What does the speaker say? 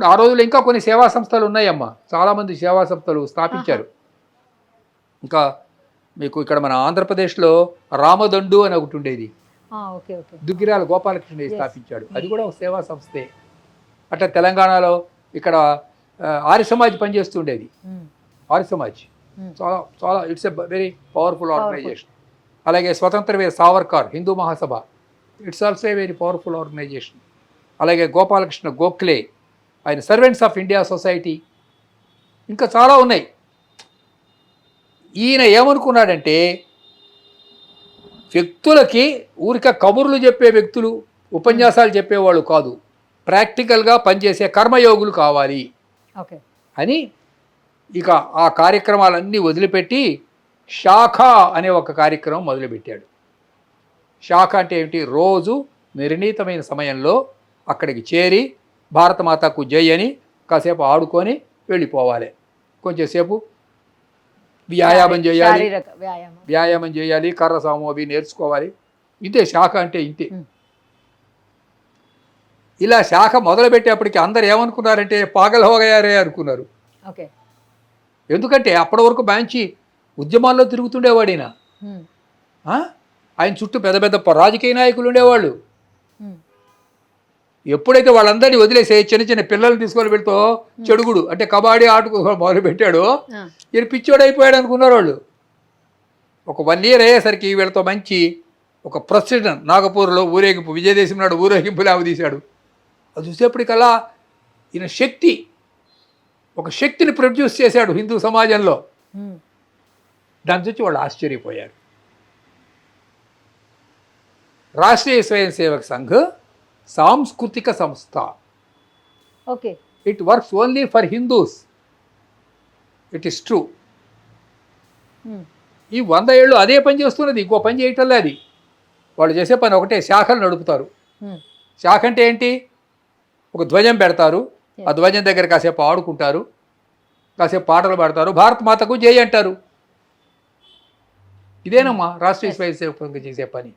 అప్పుడు ఆ రోజుల్లో ఇంకా కొన్ని సేవా సంస్థలు ఉన్నాయమ్మా, చాలామంది సేవా సంస్థలు ఆహా. స్థాపించారు. ఇంకా మీకు ఇక్కడ మన ఆంధ్రప్రదేశ్లో రామదండు అని ఒకటి ఉండేది, ఓకే ఓకే. దుగ్గిరాల గోపాలకృష్ణయ్య ఎస్. స్థాపించాడు, అది కూడా ఒక సేవా సంస్థే. అట్లా తెలంగాణలో ఇక్కడ ఆర్య సమాజ్ పనిచేస్తుండేది, ఆర్య సమాజ్ చాలా చాలా it's a very powerful organisation. అలాగే స్వతంత్ర Veer Savarkar Hindu Mahasabha, it's also a very powerful organisation. అలాగే గోపాలకృష్ణ గోఖలే, ఆయన సర్వెంట్స్ ఆఫ్ ఇండియా సొసైటీ, ఇంకా చాలా ఉన్నాయి. ఈయన ఏమనుకున్నాడంటే వ్యక్తులకి ఊరిక కబుర్లు చెప్పే వ్యక్తులు, ఉపన్యాసాలు చెప్పేవాళ్ళు కాదు, ప్రాక్టికల్గా పనిచేసే కర్మయోగులు కావాలి ఓకే అని ఇక ఆ కార్యక్రమాలన్నీ వదిలిపెట్టి శాఖ అనే ఒక కార్యక్రమం మొదలుపెట్టాడు. శాఖ అంటే ఏమిటి? రోజు నిర్ణీతమైన సమయంలో అక్కడికి చేరి భారతమాతకు జై అని కాసేపు ఆడుకొని వెళ్ళిపోవాలి, కొంచెంసేపు వ్యాయామం చేయాలి, శారీరక వ్యాయామం. వ్యాయామం చేయాలి, కర్ర సాము అవి నేర్చుకోవాలి. ఇంతే శాఖ అంటే, ఇంతే. ఇలా శాఖ మొదలుపెట్టేప్పటికి అందరు ఏమనుకున్నారంటే పాగల్ హోగయారే అనుకున్నారు. ఓకే. ఎందుకంటే అప్పటి వరకు మంచి ఉద్యమాల్లో తిరుగుతుండేవాడిన, ఆయన చుట్టూ పెద్ద పెద్ద రాజకీయ నాయకులు ఉండేవాళ్ళు. ఎప్పుడైతే వాళ్ళందరినీ వదిలేసే చిన్న చిన్న పిల్లల్ని తీసుకొని వెళ్తూ చెడుగుడు అంటే కబడ్డీ ఆటకు మొదలు పెట్టాడు, ఈయన పిచ్చోడు అయిపోయాడు అనుకున్నారు వాళ్ళు. ఒక 1 year అయ్యేసరికి వీళ్ళతో మంచి ఒక ప్రొసెషన్ నాగపూర్లో ఊరేగింపు, విజయదశమి నాడు ఊరేగింపు తీశాడు. అది చూసేప్పటికల్లా ఈయన శక్తి, ఒక శక్తిని ప్రొడ్యూస్ చేశాడు హిందూ సమాజంలో. దాని చూసి వాళ్ళు ఆశ్చర్యపోయారు. రాష్ట్రీయ స్వయం సేవక్ సంఘ్ సాంస్కృతిక సంస్థ, okay, it works only for Hindus, it is true. ఈ 100 ఏళ్ళు అదే పని చేస్తున్నది, ఇంకో పని చేయటంలే. అది వాళ్ళు చేసే పని ఒకటే, శాఖలు నడుపుతారు. శాఖ అంటే ఏంటి? ఒక ధ్వజం పెడతారు, ఆ ధ్వజం దగ్గర కాసేపు ఆడుకుంటారు, కాసేపు పాటలు పాడతారు, భారత మాతకు జై అంటారు. ఇదేనమ్మా రాష్ట్రీయ స్వయం సేవక్ సంఘ్ చేసే పని.